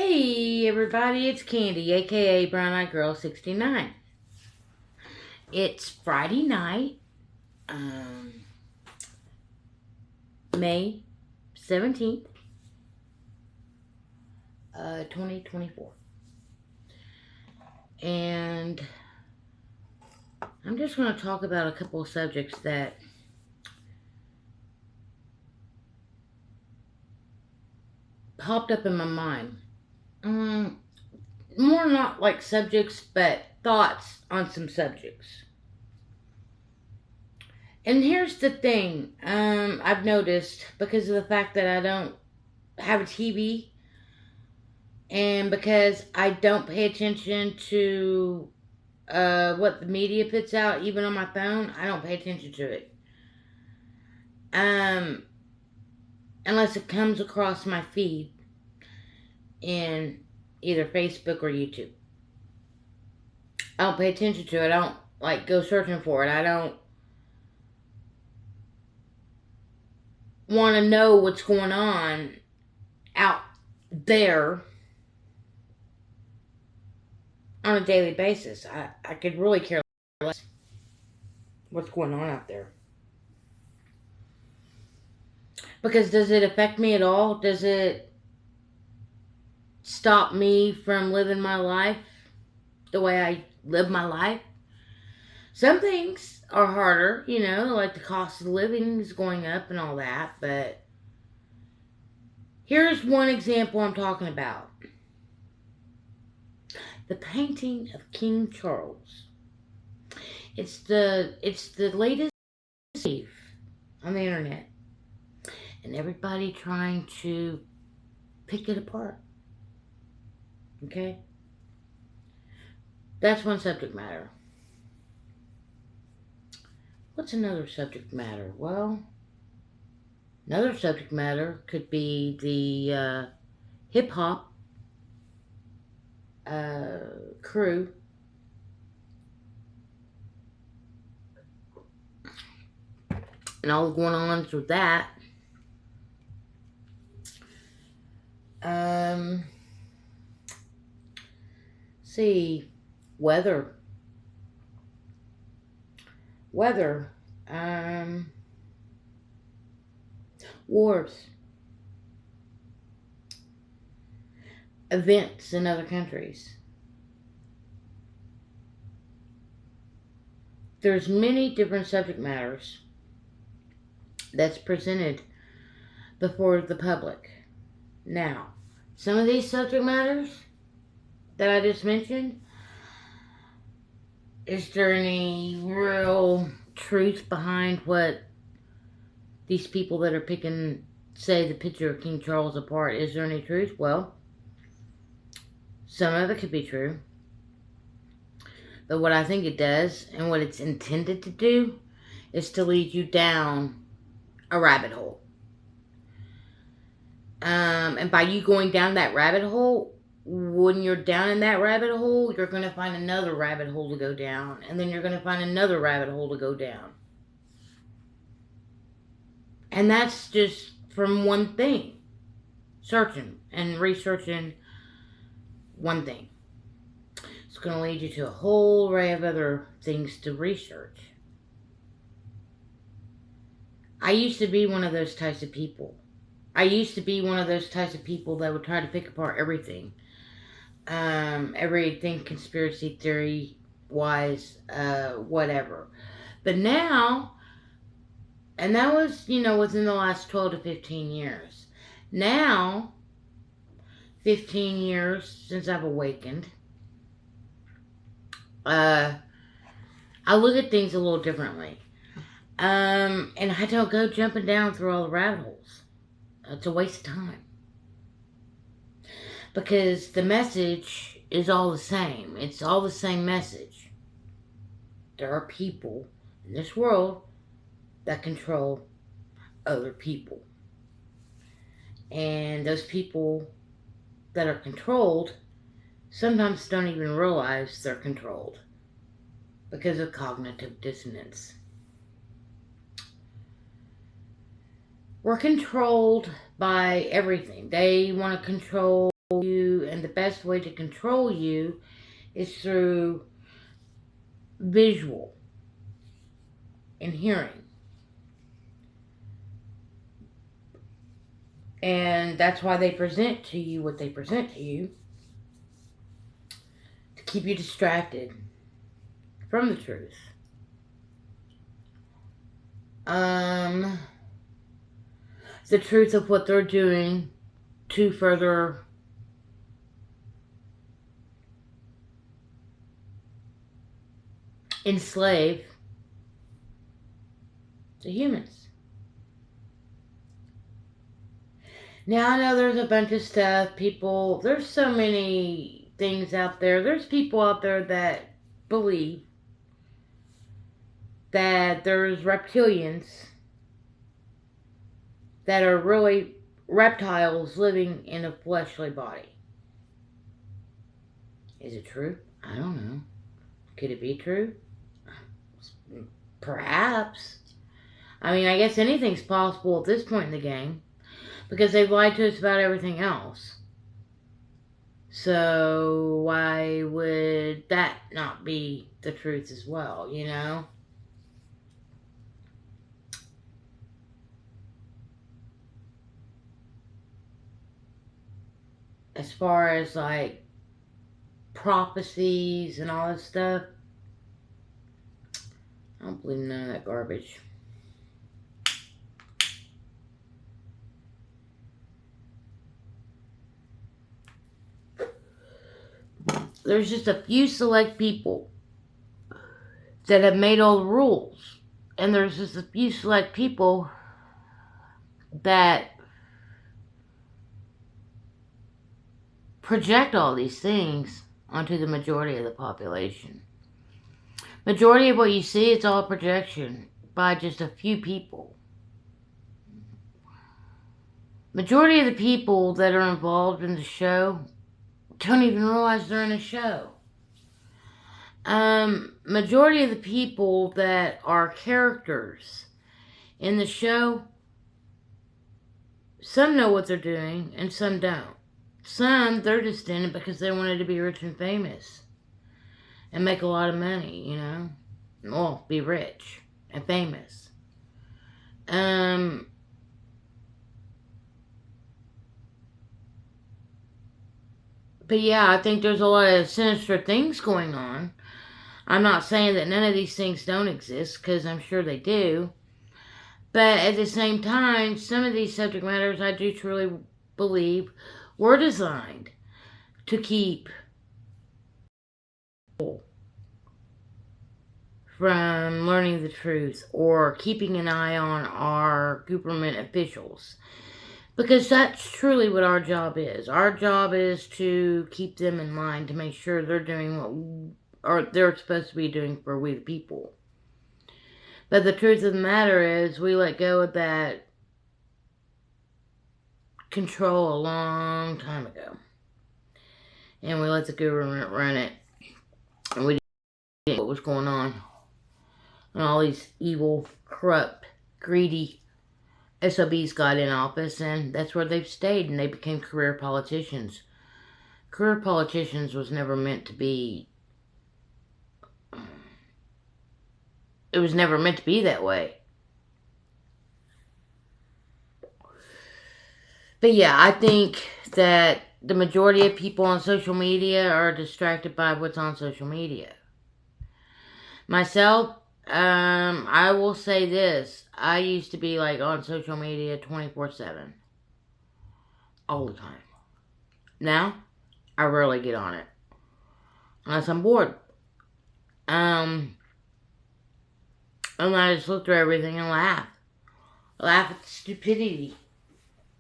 Hey everybody, it's Candy, aka Brown Eyed Girl 69. It's Friday night, May 17th, 2024. And I'm just going to talk about a couple of subjects that popped up in my mind. More not like subjects, but thoughts on some subjects. And here's the thing, I've noticed because of the fact that I don't have a TV and because I don't pay attention to what the media puts out, even on my phone, I don't pay attention to it. Unless it comes across my feed in either Facebook or YouTube. I don't pay attention to it. I don't like go searching for it. I don't want to know what's going on out there on a daily basis. I could really care less what's going on out there. Because does it affect me at all? Does it stop me from living my life the way I live my life? Some things are harder, like the cost of living is going up and all that, but here's one example I'm talking about. The painting of King Charles. It's the latest on the internet, and everybody trying to pick it apart. Okay? That's one subject matter. What's another subject matter? Well, another subject matter could be the hip-hop crew and all going on with that. See, weather, wars, events in other countries. There's many different subject matters that's presented before the public. Now, some of these subject matters that I just mentioned, is there any real truth behind what these people that are picking, say, the picture of King Charles apart? Is there any truth? Well, some of it could be true. But what I think it does, and what it's intended to do, is to lead you down a rabbit hole. And by you going down that rabbit hole, when you're down in that rabbit hole, you're going to find another rabbit hole to go down. And then you're going to find another rabbit hole to go down. And that's just from one thing. Searching and researching one thing. It's going to lead you to a whole array of other things to research. I used to be one of those types of people. I used to be one of those types of people that would try to pick apart everything. Everything conspiracy theory wise, whatever. But now, and that was, within the last 12 to 15 years. Now, 15 years since I've awakened, I look at things a little differently. And I don't go jumping down through all the rabbit holes. It's a waste of time. Because the message is all the same. It's all the same message. There are people in this world that control other people. And those people that are controlled sometimes don't even realize they're controlled because of cognitive dissonance. We're controlled by everything. They want to control you, and the best way to control you is through visual and hearing. And that's why they present to you what they present to you, to keep you distracted from the truth. The truth of what they're doing to further enslave the humans. Now, I know there's a bunch of stuff, there's so many things out there. There's people out there that believe that there's reptilians that are really reptiles living in a fleshly body. Is it true? I don't know. Could it be true? Perhaps. I mean, I guess anything's possible at this point in the game, because they've lied to us about everything else. So why would that not be the truth as well, you know? As far as like prophecies and all this stuff, I don't believe none of that garbage. There's just a few select people that have made all the rules. And there's just a few select people that project all these things onto the majority of the population. Majority of what you see, it's all projection by just a few people. Majority of the people that are involved in the show don't even realize they're in a show. Majority of the people that are characters in the show, some know what they're doing and some don't. Some, they're just in it because they wanted to be rich and famous and make a lot of money, you know. Well, be rich and famous. But yeah, I think there's a lot of sinister things going on. I'm not saying that none of these things don't exist, because I'm sure they do. But at the same time, some of these subject matters I do truly believe were designed to keep people from learning the truth or keeping an eye on our government officials. Because that's truly what our job is. Our job is to keep them in line, to make sure they're doing what they're supposed to be doing for we the people. But the truth of the matter is, we let go of that control a long time ago. And we let the government run it. And we didn't know what was going on. And all these evil, corrupt, greedy SOBs got in office, and that's where they've stayed, and they became career politicians. Career politicians was never meant to be... It was never meant to be that way. But yeah, I think that the majority of people on social media are distracted by what's on social media. Myself, I will say this. I used to be like on social media 24/7. All the time. Now, I rarely get on it. Unless I'm bored. And I just look through everything and laugh. Laugh at the stupidity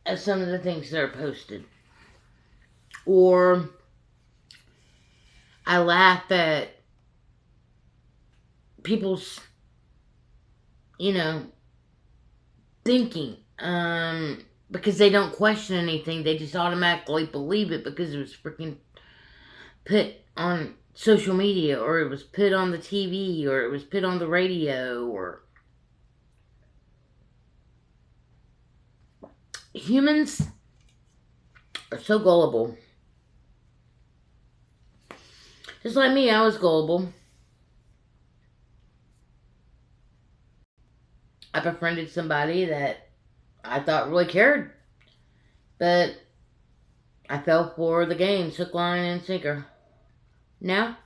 of some of the things that are posted. Or I laugh at people's, thinking. Because they don't question anything. They just automatically believe it because it was freaking put on social media, or it was put on the TV, or it was put on the radio, or... Humans are so gullible. Just like me, I was gullible. I befriended somebody that I thought really cared, but I fell for the game, hook, line, and sinker. Now,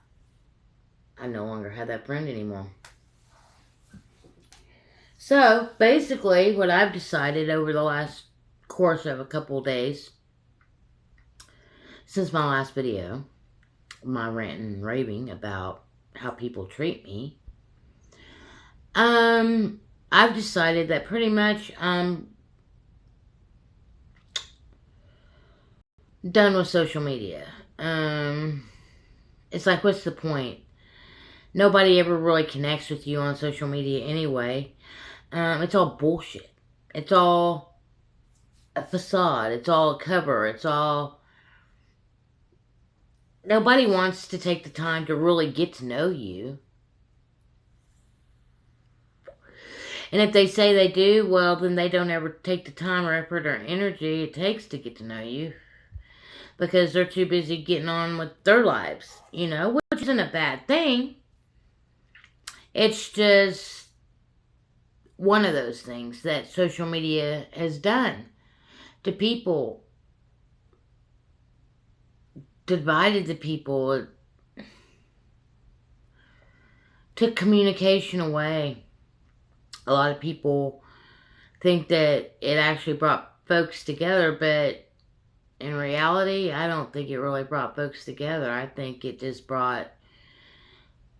I no longer have that friend anymore. So, basically, what I've decided over the last course of a couple of days, since my last video, my rant and raving about how people treat me, I've decided that pretty much I'm done with social media. It's like, what's the point? Nobody ever really connects with you on social media anyway. It's all bullshit. It's all a facade. It's all a cover. It's all... Nobody wants to take the time to really get to know you. And if they say they do, well, then they don't ever take the time or effort or energy it takes to get to know you. Because they're too busy getting on with their lives, which isn't a bad thing. It's just one of those things that social media has done to people. Divided the people. Took communication away. A lot of people think that it actually brought folks together, but in reality, I don't think it really brought folks together. I think it just brought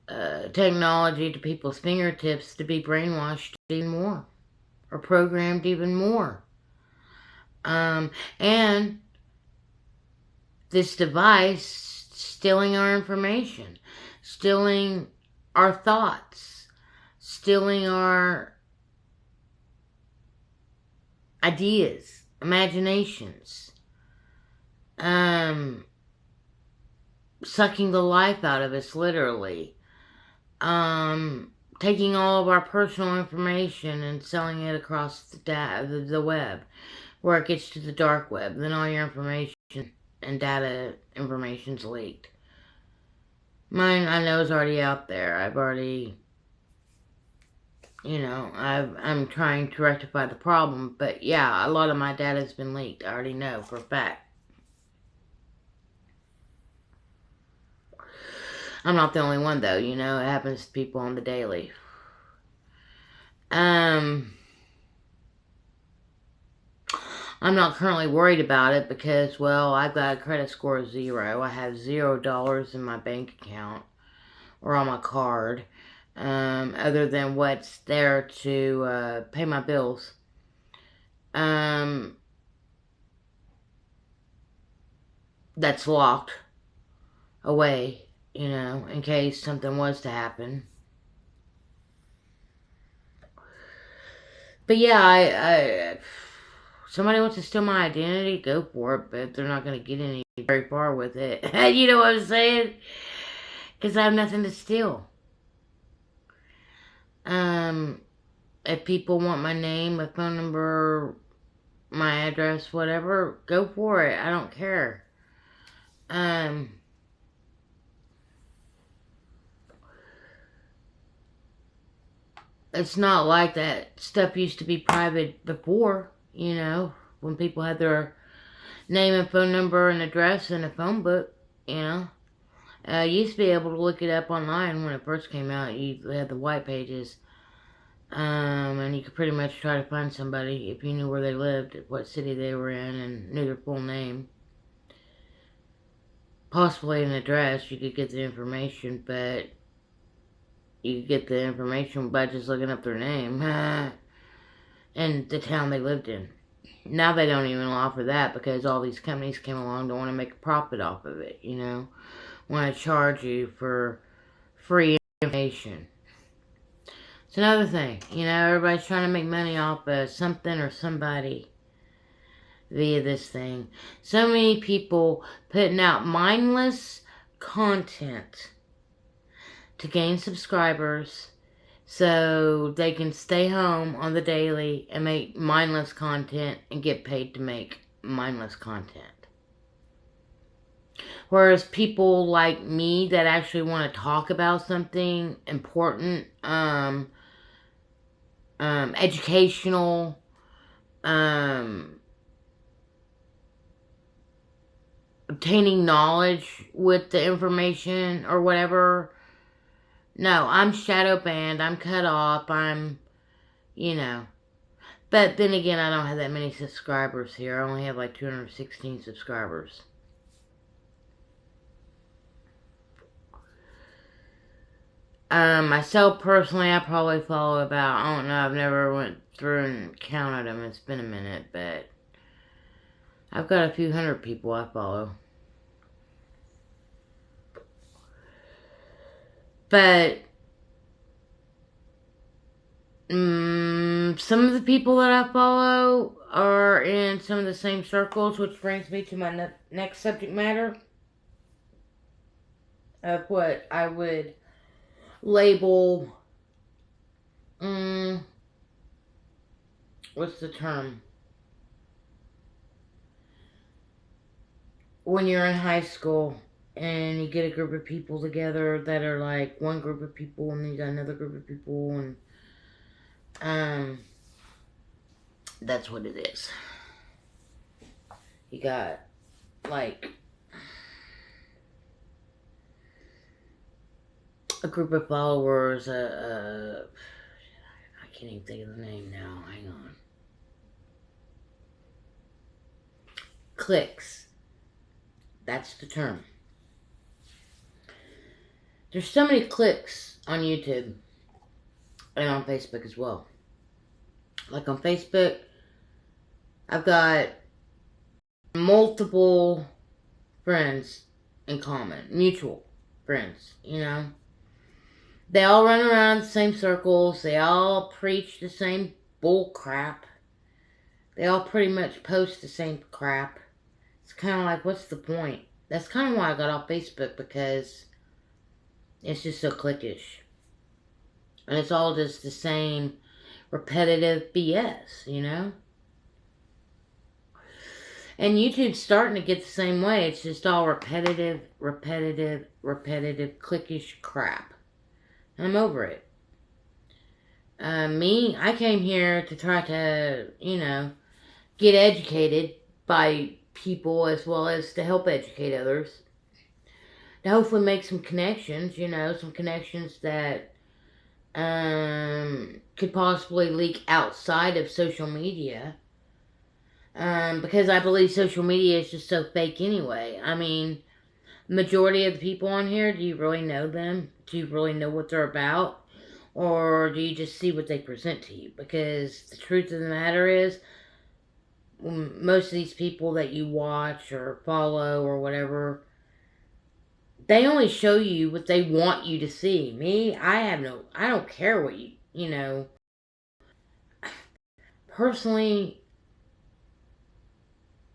technology to people's fingertips to be brainwashed even more, or programmed even more. And this device stealing our information, stealing our thoughts, stealing our ideas, imaginations, sucking the life out of us, literally. Taking all of our personal information and selling it across the web, where it gets to the dark web. Then all your information and data information's leaked. Mine, I know, is already out there. I've already, I'm trying to rectify the problem. But yeah, a lot of my data has been leaked. I already know for a fact. I'm not the only one, though. It happens to people on the daily. I'm not currently worried about it because, well, I've got a credit score of 0. I have $0 in my bank account or on my card, other than what's there to pay my bills. That's locked away, in case something was to happen. But yeah, somebody wants to steal my identity, go for it, but they're not going to get very far with it. You know what I'm saying? Because I have nothing to steal. If people want my name, my phone number, my address, whatever, go for it. I don't care. It's not like that stuff used to be private before, when people had their name and phone number and address in a phone book, you used to be able to look it up online when it first came out. You had the white pages, and you could pretty much try to find somebody if you knew where they lived, what city they were in, and knew their full name. Possibly an address, you could get the information, but you could get the information by just looking up their name and the town they lived in. Now they don't even offer that because all these companies came along to want to make a profit off of it, want to charge you for free information. It's another thing, everybody's trying to make money off of something or somebody via this thing. So many people putting out mindless content to gain subscribers so they can stay home on the daily and make mindless content and get paid to make mindless content. Whereas people like me that actually want to talk about something important, educational, um, obtaining knowledge with the information or whatever. No, I'm shadow banned. I'm cut off. I'm, you know. But then again, I don't have that many subscribers here. I only have like 216 subscribers. Myself personally, I probably follow about, I don't know, I've never went through and counted them. It's been a minute, but I've got a few hundred people I follow. But some of the people that I follow are in some of the same circles, which brings me to my next subject matter of what I would label, what's the term? When you're in high school and you get a group of people together that are like one group of people, and then you got another group of people, and that's what it is. You got like a group of followers, I can't even think of the name now, hang on. Clicks. That's the term. There's so many clicks on YouTube and on Facebook as well. Like on Facebook, I've got multiple friends in common, mutual friends, you know. They all run around the same circles. They all preach the same bull crap. They all pretty much post the same crap. It's kind of like, what's the point? That's kind of why I got off Facebook, because it's just so cliquish. And it's all just the same repetitive BS, you know? And YouTube's starting to get the same way. It's just all repetitive, cliquish crap. I'm over it. I came here to try to, you know, get educated by people as well as to help educate others. To hopefully make some connections, you know, some connections that could possibly leak outside of social media. Because I believe social media is just so fake anyway. I mean, majority of the people on here, do you really know them? Do you really know what they're about? Or do you just see what they present to you? Because the truth of the matter is, most of these people that you watch or follow or whatever, they only show you what they want you to see. Me, I don't care what you know. Personally,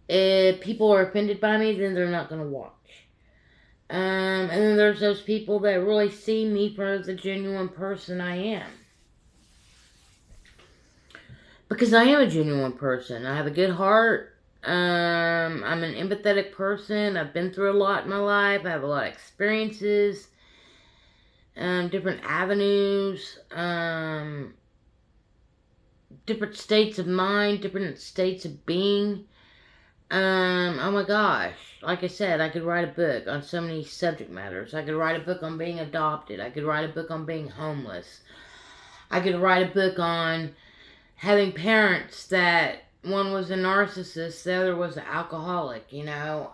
if people are offended by me, then they're not going to watch. And then there's those people that really see me for the genuine person I am. Because I am a genuine person. I have a good heart. I'm an empathetic person. I've been through a lot in my life. I have a lot of experiences. Different avenues. Different states of mind. Different states of being. Oh my gosh. Like I said, I could write a book on so many subject matters. I could write a book on being adopted. I could write a book on being homeless. I could write a book on having parents that one was a narcissist, the other was an alcoholic, you know.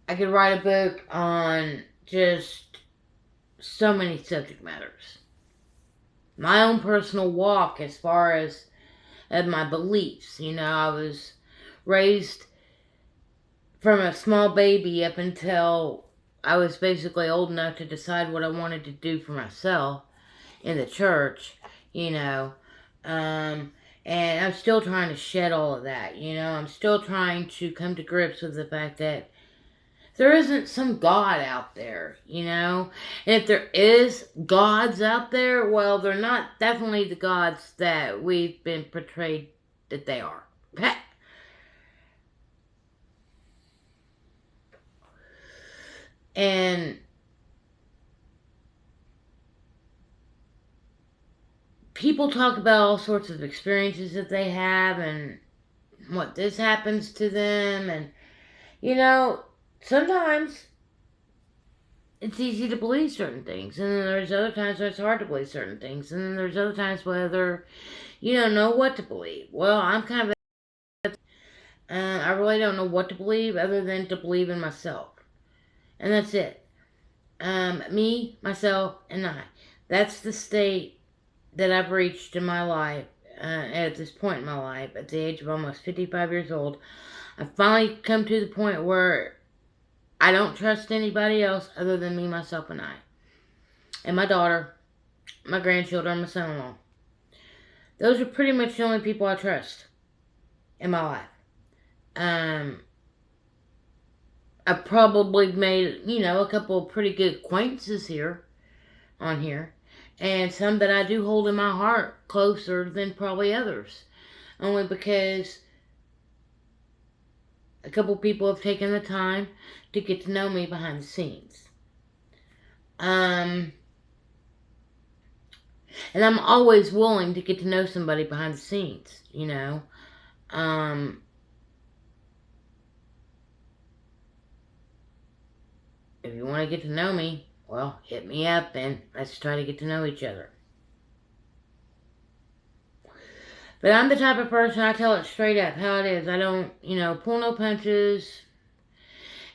I could write a book on just so many subject matters. My own personal walk as far as my beliefs. You know, I was raised from a small baby up until I was basically old enough to decide what I wanted to do for myself in the church, you know. And I'm still trying to shed all of that, you know. I'm still trying to come to grips with the fact that there isn't some God out there, you know. And if there is gods out there, well, they're not definitely the gods that we've been portrayed that they are. And people talk about all sorts of experiences that they have and what this happens to them. And, you know, sometimes it's easy to believe certain things. And then there's other times where it's hard to believe certain things. And then there's other times where you don't know what to believe. Well, I'm kind of, I really don't know what to believe other than to believe in myself. And that's it. Me, myself, and I. That's the state that I've reached in my life, at this point in my life, at the age of almost 55 years old. I've finally come to the point where I don't trust anybody else other than me, myself, and I. And my daughter, my grandchildren, my son-in-law. Those are pretty much the only people I trust in my life. I've probably made, a couple of pretty good acquaintances on here. And some that I do hold in my heart closer than probably others. Only because a couple people have taken the time to get to know me behind the scenes. And I'm always willing to get to know somebody behind the scenes, If you want to get to know me, well, hit me up and let's try to get to know each other. But I'm the type of person, I tell it straight up how it is. I don't, pull no punches.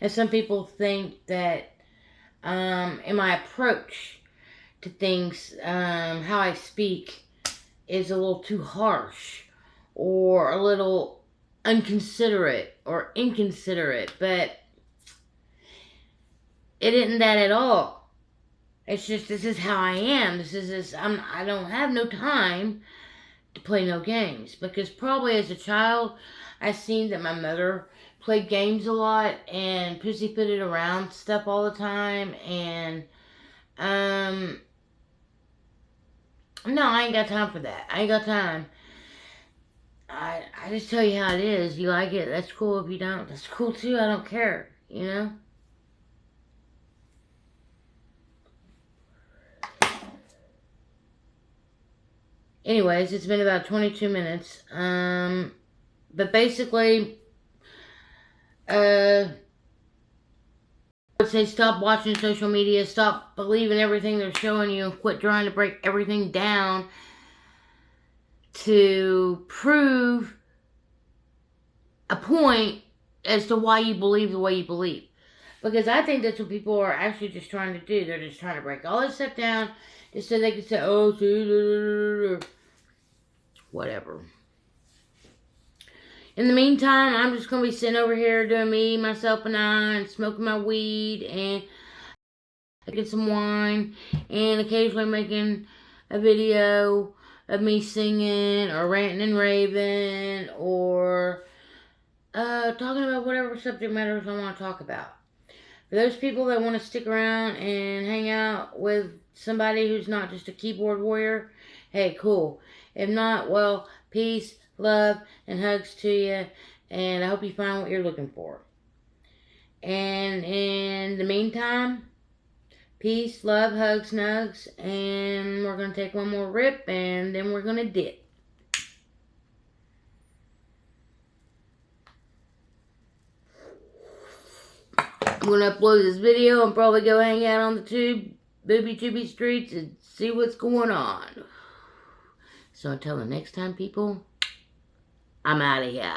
And some people think that in my approach to things, how I speak is a little too harsh or a little unconsiderate or inconsiderate. But it isn't that at all. It's just, this is how I am. I don't have no time to play no games. Because probably as a child, I seen that my mother played games a lot and pussyfooted around stuff all the time. And, no, I ain't got time for that. I ain't got time. I just tell you how it is. You like it, that's cool. If you don't, that's cool too. I don't care, Anyways, it's been about 22 minutes. But basically, I would say stop watching social media, stop believing everything they're showing you, and quit trying to break everything down to prove a point as to why you believe the way you believe. Because I think that's what people are actually just trying to do. They're just trying to break all this stuff down just so they can say, oh, see, whatever. In the meantime, I'm just going to be sitting over here doing me, myself, and I, and smoking my weed, and drinking some wine, and occasionally making a video of me singing, or ranting and raving, or talking about whatever subject matters I want to talk about. For those people that want to stick around and hang out with somebody who's not just a keyboard warrior, hey, cool. If not, well, peace, love, and hugs to you, and I hope you find what you're looking for. And in the meantime, peace, love, hugs, nugs, and we're going to take one more rip, and then we're going to dip. I'm going to upload this video and probably go hang out on the booby streets and see what's going on. So until the next time, people, I'm out of here.